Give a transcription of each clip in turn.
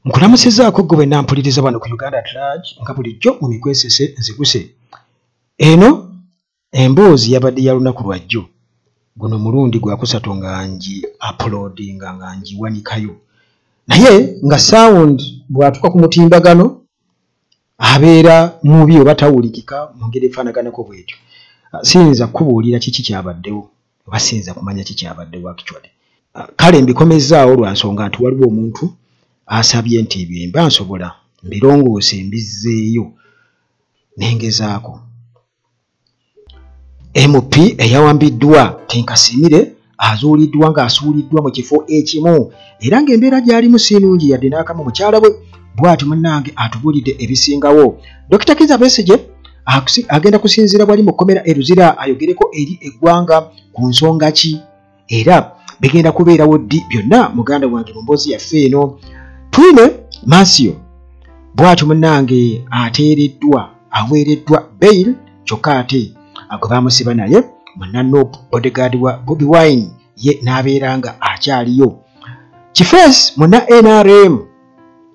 Nkulamusizaako gwe bwe nampuliriza wano ku Uganda at Large nga bulijjo mu mikwesese nziguse. Eno emboozi yabadde ya lunaku lwajjo. Guno mulundi gwa kusatu nga ngi uploadinga nga ngiwanikayo. Naye nga sound bw'atuuka ku mutimbagano abeera mubi oba tawulikika mu ngeri efaanaganako bw'etyo. Siyinza kubuulira kiki kyabaddewo oba siyinza kumanya kikyabaddewo actually. Kale mbikomezzaawo lwa nsonga nti waliwo omuntu asabye nti ebyo mba nsobola mbirongoose mbizzeeyo nengezaako. MP eyawambiddwa Tinkasimire azuuliddwa ng'asuuliddwa mu kifo ekimu era ng'embeera gy'alimu si nnungi yadde n'akamu mukyala we bw'ati munnange atubuulidde ebisingawo. Dr. Kizza Besigye agenda kusinziira wali mu kkomera e Luzira ayogereko eri eggwanga ku nsonga ki era bigenda kubeerawo ddi byonna muganda wange mu mboozi yaffe eno. Twine Masio bw'atyo munnange ateereddwa aweereddwa bail kyokka ate gwe baamusiba naye munnano bodyguard wa Bobi Wine ye n'abeera nga akyaliyo. Kifeesi muna NRM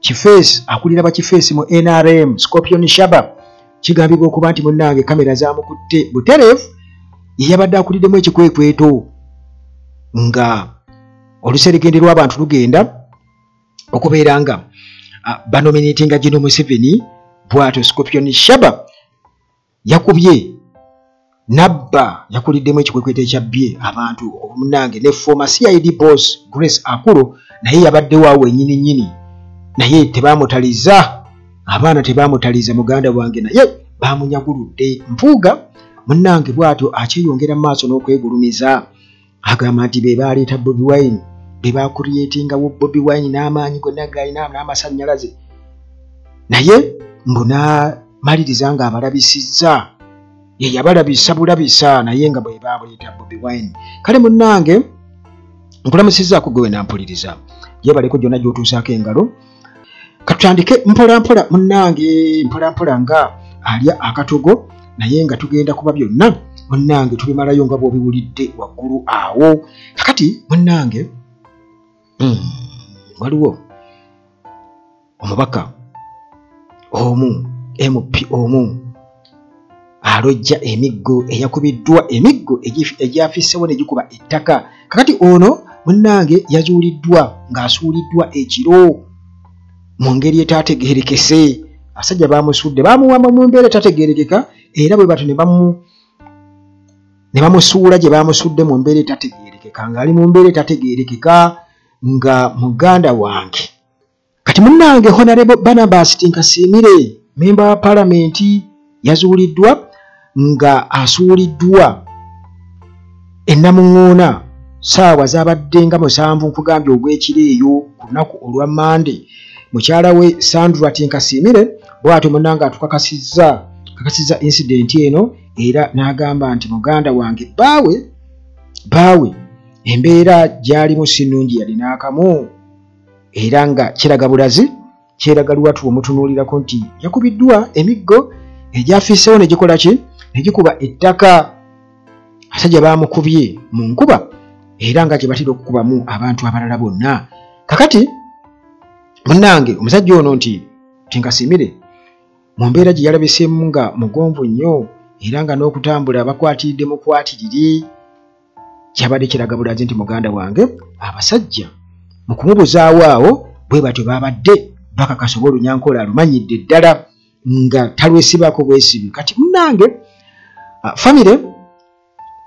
Kifeesi akulira ba Kifeesi mu NRM Scorpion Shaba kigambibwa okuba nti munnange kamera zaamukutte butereevu ye yabadde akuliddemu ekikwekweto nga oluseregende lw'abantu lugenda okubeera nga banominatinga General Museveni bw'atyo Scorpion Shaba yakubye nabba yakuliddemu ekikwekweto ekyabbye abantu omunnange ne former CID boss Grace Akuro naye yabaddewo awo ennyini naye tebaamutaliza abaana tebaamutaliza muganda wange naye baamunyaguludde. Mpuuga munnange bw'atyo akyeyongera mu maaso n'okwegulumiza agamba nti be baaleeta Bobi Wine be baakuriyetingawo Bobi Wine n'amaanyi gonna g'alina n'amasannyalaze naye mbu n'amaliriza nga abalabisizza ye yabalabisa bulabisa naye nga bwe baabuleeta Bobi Wine. Kale munnange nkulamusizzaako gwe nampuliriza yebaleko gyonna gy'otuusaako engalo. Katutandike mpolampola munnange mpolampola nga alya akatogo naye nga tugenda kuba byonna munnange tubimalayo nga bw'obiwulidde waggulu awo. Kakati munnange waliwo omubaka omu MP omu alojja emiggo eyakubiddwa emiggo egyafissewo ne gikuba ettaka. Kakati ono munnange yazuuliddwa ng'asuuliddwa ekiro mu ngeri etaategeerekese. Abasajja baamusudde baamuwamba mu mbeera etategeerekeka era bwe batyo ne bamusuula gye baamusudde mu mbeera etategeerekeka ng'ali mu mbeera etategeerekeka nga muganda wange. Kati munnange Honorable Barnabas Tinkasimire memba wa palamenti yazuuliddwa nga asuuliddwa ennamuŋŋoona ssaawa zaabadde nga 7 nkugambye ogw'ekiro eyo ku lunaku olwa Mande. Mukyala we Sandra Tinkasimire bw'atyo munnange atukakasizza incident eno era n'agamba nti muganda wange baawe embeera gy'alimu si nnungi yali n'akamu era nga kiraga bulazi kyeraga luwatu omutunuulirako nti yakubiddwa emiggo egyafissewo ne gikola ki ne gikuba ettaka. Abasajja baamukubye mu nkuba era nga gye batera okukubamu abantu abalala bonna. Kakati munnange omusajja ono nti Tinkasimire mu mbeera gye yalabiseemu nga mugonvu nnyo era nga n'okutambula bakwatiridde mukwatiriri kyabadde kiraga bulazi nti muganda wange abasajja mu kumubuzaawo awo bwe batyo baabadde bakakasa oba olunyankola alumanyidde ddala nga talwesibako bwesibi. Kati munnange famire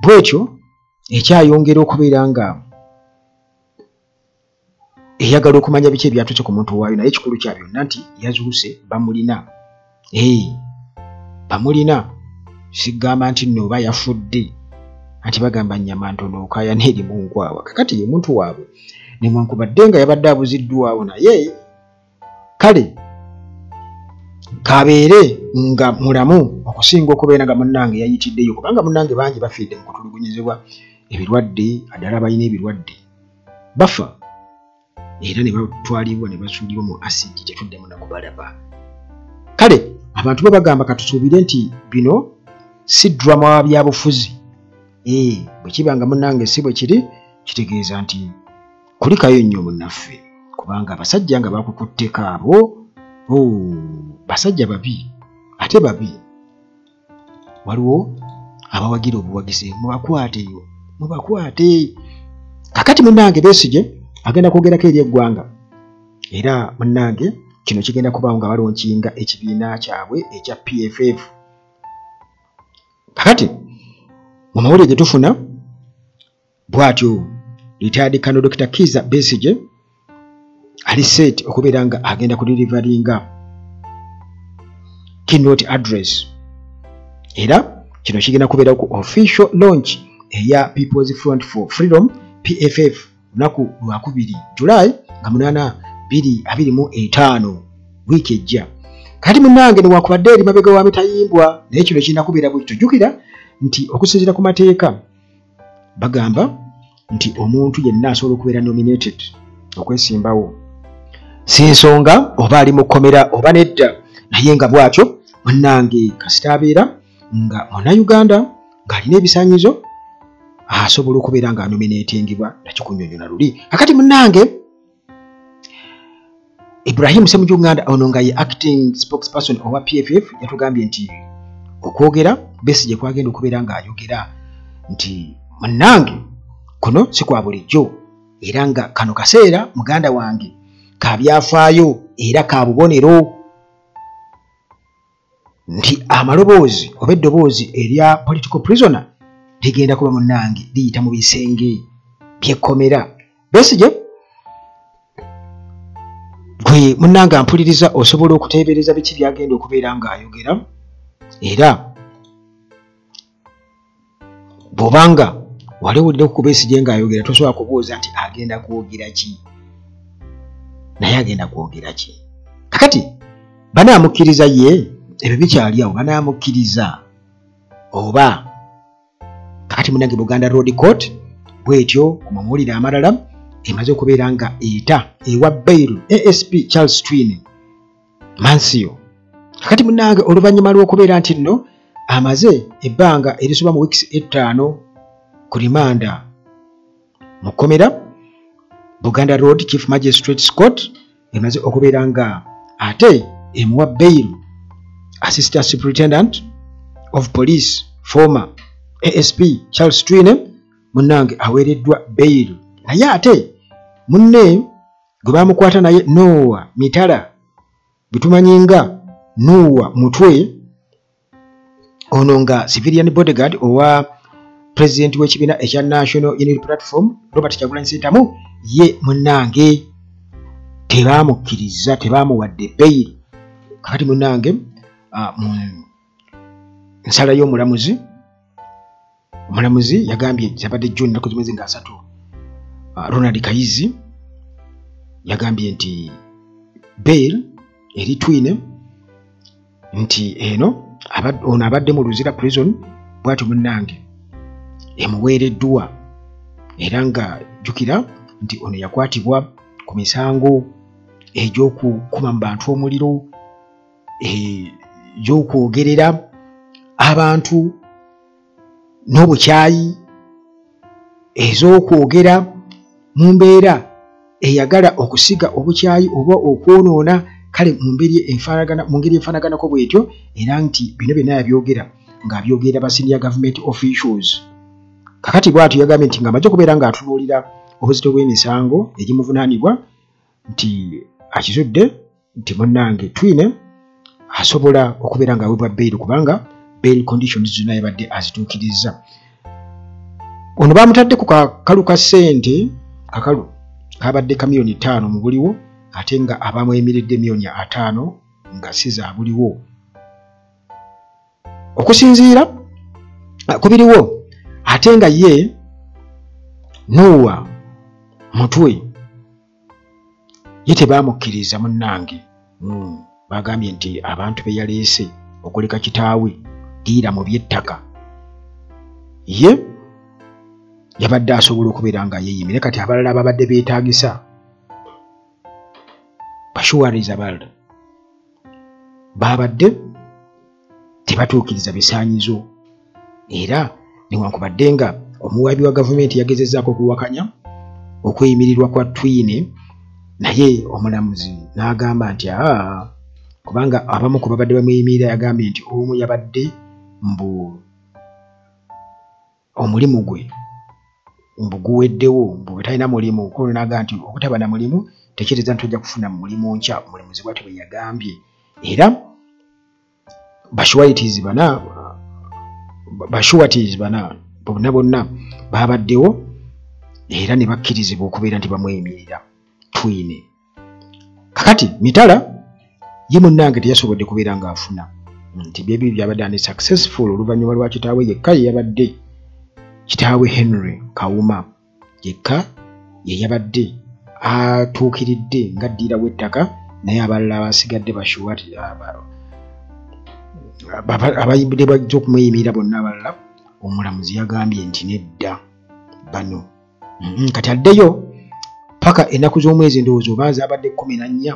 bwetyo ekyayongera okubeera nga eyagala okumanya biki ebyatuuse ku muntu waayo naye ekikulu kya byonna nti yazuuse bamulina. Bamulina sigamba nti nno oba yafudde anti bagamba nnyama ntono okaya n'eri mu nkwawa. Kakati ye muntu waabwe newankubadde nga yabadde abuziddwawo naye kale kabeere nga mulamu okusinga okubeera nga munnange yayitiddeyo kubanga munnange bangi bafiidde mu kutulugunyizibwa ebirwadde addala balina ebirwadde bafa era ne batwalibwa ne basuulibwa mu asidi tetuddemu nakubalaba. Kale abantu bagamba katusuubire nti bino si drama wa byabufuzi bwe kiba nga munnange si bwe kiri kitegeeza nti kulikayo nnyo munnaffe kubanga abasajja nga bakukutteko abo basajja babi ate babi waliwo abawagira obuwagizi mubakwate kakati munnange Besigye agenda kwogerako eri eggwanga era munnange kino kigenda kubaawo nga balonkinga ekibiina kyabwe ekya PFF kakati mu mawulire ge tufuna bw'atyo retired Colonel Dr. Kizza Besigye ali set okubeera nga agenda kudelivaringa keynote address era kino kigenda kubeera ku official launch eya People's Front for Freedom PFF lunaku lwa 2 July nga 2025 wiiki ejja kati munnange newankubadde eri mabega wa mitayimbwa naye kino kirina kubeera bwe tujjukira nti okusinziira ku mateeka bagamba nti omuntu yenna asobola okubeera nominated okwesimbawo si nsonga oba ali mu kkomera oba nedda naye nga bw'atyo munnange kasita abeera nga Munnayuganda ng'alina ebisaanyizo asobola okubeera nga nominatingibwa nakikunnyonnyola luli akati munnange Ibrahim Ssemujjuganda ono nga ye acting spokesperson owa PFF yatugambye nti okwogera Besigye kwagenda okubeera ng'ayogera nti munnange kuno si kwa bulijjo era nga kano kaseera muganda wange ka byafaayo era ka bubonero nti amaloboozi oba eddoboozi erya political prisoner ligenda kuba munnange liyita mu bisenge by'ekkomera Besigye gwe munnange ampuliriza osobola okuteebereza biki byagenda okubeera ng'ayogera era bw'obanga wali owulira ku Besigye ng'ayogera tosobola kubuuza nti agenda kwogera ki naye agenda kwogera ki kakati banaamukkiriza ye ebyo bikyali awo banaamukkiriza oba kakati munnange Buganda Road Court bw'etyo ku mawulire amalala emaze okubeera nga eta ewa bail ASP Charles Twine Mansio kakati munnange oluvannyuma lw'okubeera nti nno amaze ebbanga erisoba mu weeks 5 ku rimanda mu kkomera Buganda Road Chief Magistrates Court emaze okubeera nga ate emuwa bail Assistant Superintendent of Police former ASP Charles Twine munnange aweereddwa bail naye ate munne gwe bamukwata naye Noah Mitala bitumanyinga Noah Mutwe ono nga civilian bodyguard owa president w'ekibiina ekya National Unity Platform Robert Kyagulanyi Ssentamu ye munnange tebamukkiriza tebamuwadde bail kakati munnange nsala y'omulamuzi omulamuzi yagambye zabadde June ennaku zimwezi nga 3 Ronald Kayizi yagambye nti bail eri Twine nti eno ono abadde mu Luzira prison bw'atyo munnange emuweereddwa era nga jjukira nti ono yakwatibwa ku misango egy'okukuma mu bantu omuliro egy'okwogerera abantu n'obukyayi ez'okwogera mu mbeera eyagala okusiga obukyayi oba okwonoona kale mu ngeri enfaanaganako bw'etyo era nti bino byonna yabyogera ng'abyogera ba senior government officials kakati bw'atyo yagambye nti ng'amaze okubeera ng'atunuulira obuzito bw'emisango egimuvunaanibwa nti akizudde nti munnange Twine asobola okubeera ng'aweebwa bail kubanga bail conditions zonna yabadde azituukiriza ono bamutadde ku kakalu ka ssente kakalu kabadde ka million 5 mu buliwo ate nga abamweyimiridde million 5 nga si za buliwo okusinziira ku biriwo ate nga ye Noah Mutwe ye tebamukkiriza munnange bagambye nti abantu be yaleese okuleka kitaawe diira mu by'ettaka ye yabadde asobola okubeera nga yeeyimire kati abalala ababadde beetaagisa bashuwariza abalala babadde tebatuukiriza bisaanyizo era newankubadde nga omuwaabi wa gavumenti yagezezzaako okuwakanya okweyimirirwa kwa Twine naye omulamuzi n'agamba nti kubanga abamu ku babadde bamuyimira yagambye nti omu yabadde mbu omulimu gwe mbu guweddewo mbu talina mulimu kulo n'agamba nti obutaba na mulimu tekyereza nti ojja kufuna mulimu nkya omulamuzi bw'atyo bwe yagambye era bashuwatizi bana bonna babaddewo era ne bakkirizibwa okubeera nti bamweyimirira twine. Kakati Mitala ye munnange teyasobodde kubeera ng'afuna nti byebyo byabadde ani successful oluvannyuma lwa kitaawe yekka ye yabadde kitaawe Henry Kawuma yekka ye yabadde atuukiridde ng'addiira w'ettaka naye abalala abasigadde bashuwati abayibidde bajja okumweyimirira bonna abalala omulamuzi yagambye nti nedda bano kati addeyo paka ennaku z'omwezi endowooza oba zaabadde 14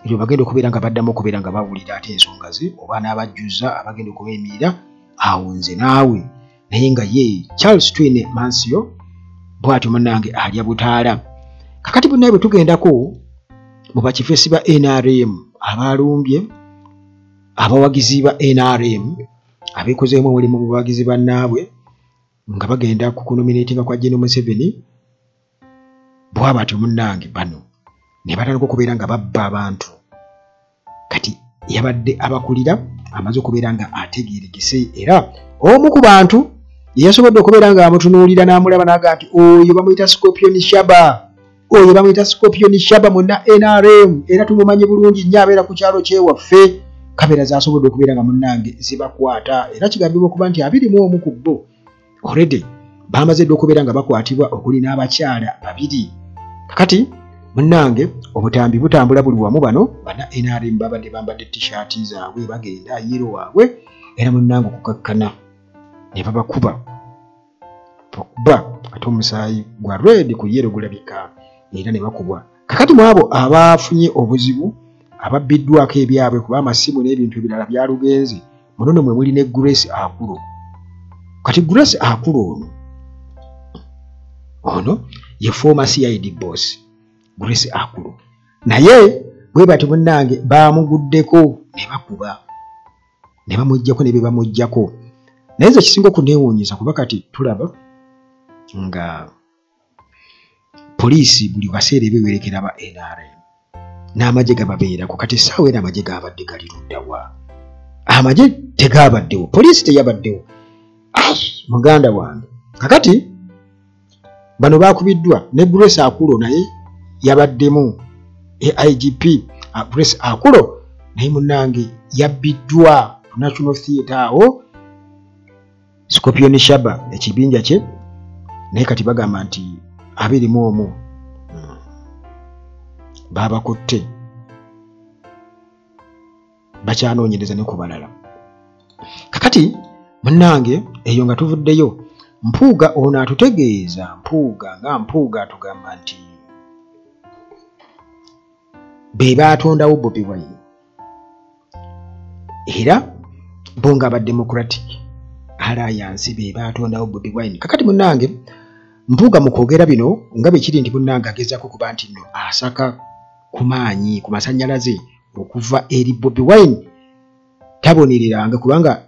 ebyo bagenda okubeera nga baddamu okubeera nga bawulira ate ensonga ze oba n'abajjuza abagenda okubeeyimirira awo nze naawe naye nga ye Charles Twine Mansio bw'atyo munnange alya butaala. Kakati bonna bwe tugendako mu bakifeesi ba NRM abalumbye abawagizi ba NRM abeekozeemu omulimu mu bawagizi bannaabwe nga bagenda ku kunominatinga kwa General Museveni bw'abatyo munnange bano ne batandika okubeera nga babba abantu. Kati yabadde abakulira amaze okubeera nga ategeeregese era omu ku bantu yasobodde okubeera nga amutunuulira n'amulaba n'agamba nti oyo bamuyita Scorpion Shaba munna NRM era tumumanyi bulungi nnyo abeera ku kyalo kyewaffe. Kamera zasobodde okubeera nga munnange zibakwata era kigambibwa okuba nti 21 ku bo already bamaze dde okubeera nga bakwatibwa okuli n'abakyala 2. Kakati munnange obutambi butambula buli wamu bano bana NRM babadde bambadde t-shirt zaabwe bagenda yero waabwe era munnange okukakkana ne babakuba ate omusaayi gwa red ku yero gulabika era ne bakubwa. Kakati mu abo abafunye obuzibu ababbiddwako ebyabwe kuba amasimu n'ebintu ebirala byalugenze munono mwe muli ne Grace Akulo. Kati Grace Akulo ono ye former CID boss Grace Akulo naye bwe bati munnange baamuguddeko ne bakuba ne bamuggyako ne bebamuggyako naye ze kisinga okuneewuunyisa kuba kati tulaba nga poliisi buli kaseera ebiwerekera ba NRM n'amagye gababeerako. Kati essaawa era amagye gaabadde gali luddawa? Amagye tegaabaddewo, poliisi teyabaddewo. Muganda wange kakati bano baakubiddwa ne Grace Akulo naye yabaddemu AIGP Grace Akulo naye munnange yabbiddwa National Theatre awo Scorpion Shaba ekibinja kye naye kati bagamba nti 21 babakutte bakyanoonyereza ne ku balala. Kakati munnange eyo nga tuvuddeyo Mpuuga ono atutegeeza Mpuuga atugamba nti be baatondawo Bobi Wine era bo nga ba Democratic Alliance be baatondawo Bobi Wine. Kakati munnange Mpuuga mu kwogera bino nga bwe kiri nti munnange agezaako kuba nti nno asaka ku maanyi ku masannyalaze okuva eri Bobi Wine tabonereranga kubanga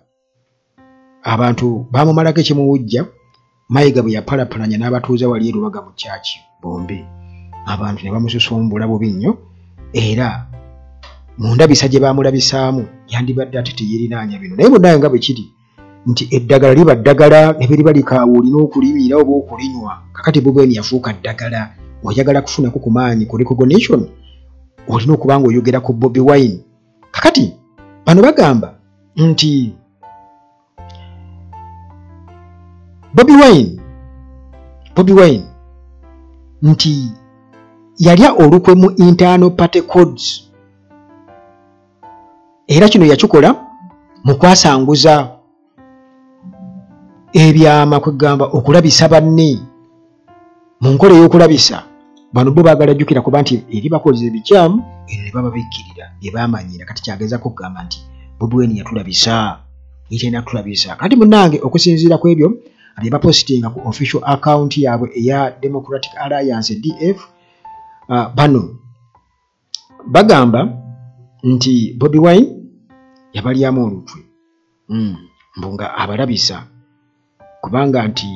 abantu baamumalako ekimuwujja Mayiga bwe yapalapalanya n'abatuuza wali erubaga mu kyaki bombi abantu ne bamususumbula bubi nnyo era mu ndabisa gye baamulabisaamu yandibadde ate teyerinaanya bino naye munnange nga bwe kiri nti eddagala liba ddagala ne bwe liba likaawa olina okulimira oba okulinywa. Kakati Bobi Wine yafuuka ddagala oyagala kufunako ku maanyi ku recognition olina okuba ng'oyogera ku Bobi Wine. Kakati bano bagamba nti Bobi Wine nti yalya olukwe mu internal party codes era kino yakikola mu kwasanguza ebyama kwegamba okulabisa banne mu nkola ey'okulabisa bano bo baagala jjukira kuba nti eri bakoze ebikyamu eno ne baba bekkirira bye baamanyira. Kati kyagezako okugamba nti Bobi Wine yatulabisa yitenda tulabisa. Kati munnange okusinziira ku ebyo bye bapositinga ku official account yaabwe eya Democratic Alliance DF bano bagamba nti Bobi Wine yabalyamu olutwe mbunga abalabisa kubanga nti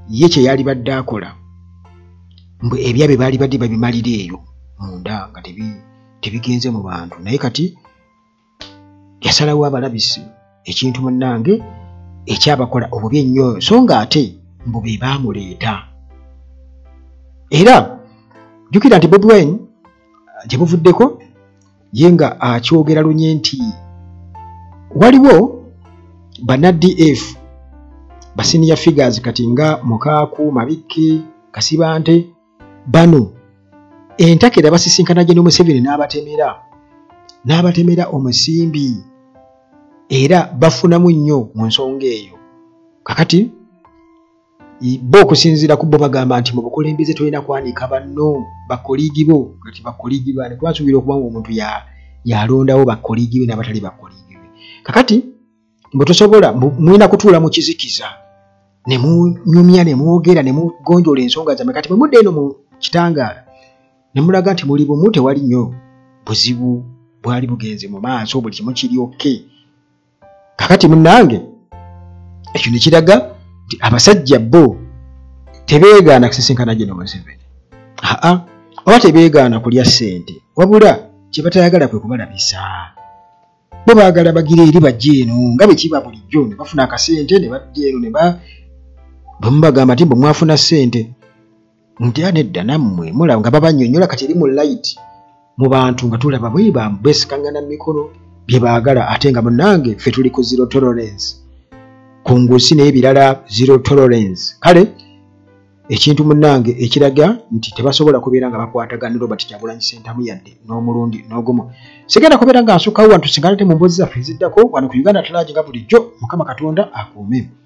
ye kye yali badde akola mbwe ebyabe baali badde babimalira eyo munda nga tebigenze mu bantu naye kati yasalawo abalabisi ekintu munnange ekyabakola obubi ennyo so nga ate mbu be baamuleeta era jjukira nti Bobi Wine gye buvuddeko ye nga akyogera lunye nti waliwo bana DF basenior figures kati nga Mukaaku, Mabikke, Kasibante bano entakera basisinkana gye n'Omuseveni n'abatemera omusimbi era bafunamu nnyo mu nsonga eyo kakati bo okusinziira ku bo bagamba nti mu bukulembeze tolina kwanika banno bakoligi bo kati bakoligi bane kuba nsuubira okuba omuntu yalondawo bakoligi be n'abatali bakoligi be kakati mbu tosobola mulina kutuula mu kizikiza ne munyumya ne mwogera ne mugonjoola ensonga zammwe kati bwe mudde eno mu kitangaala ne mulaga nti muli bumu tewali nnyo buzibu bwali bugenze mu maaso buli kimu kiri okke kakati munnange ekyo ne kiraga nti abasajja bo tebeegaana kusisinkana gye n'Omuseveni oba tebeegaana kulya ssente wabula kye batayagala kwe kubalabisa bo baagala bagire eri bajje eno nga bwe kiba bulijjo ne bafuna akasente ne bajja eno bwe bagamba nti bwe mwafuna ssente nti nedda nammwe mulaba nga babannyonnyola kati eri mu light mu bantu nga tulaba bwe beesikangana mu mikono bye baagala ate nga munnange ffe tuli ku zero tolerance ku nguusi n'ebirala zero tolerance kale ekintu munnange ekiraga nti tebasobola kubeera nga bakwatagana Robert Kyagulanyi Ssentamu yadde n'omulundi n'ogumu sigenda kubeera nga nsukkawo wantu singa ate mu mboozi zaffe eziddako wano ku Uganda Talaaje nga bulijjo Mukama Katonda akuume.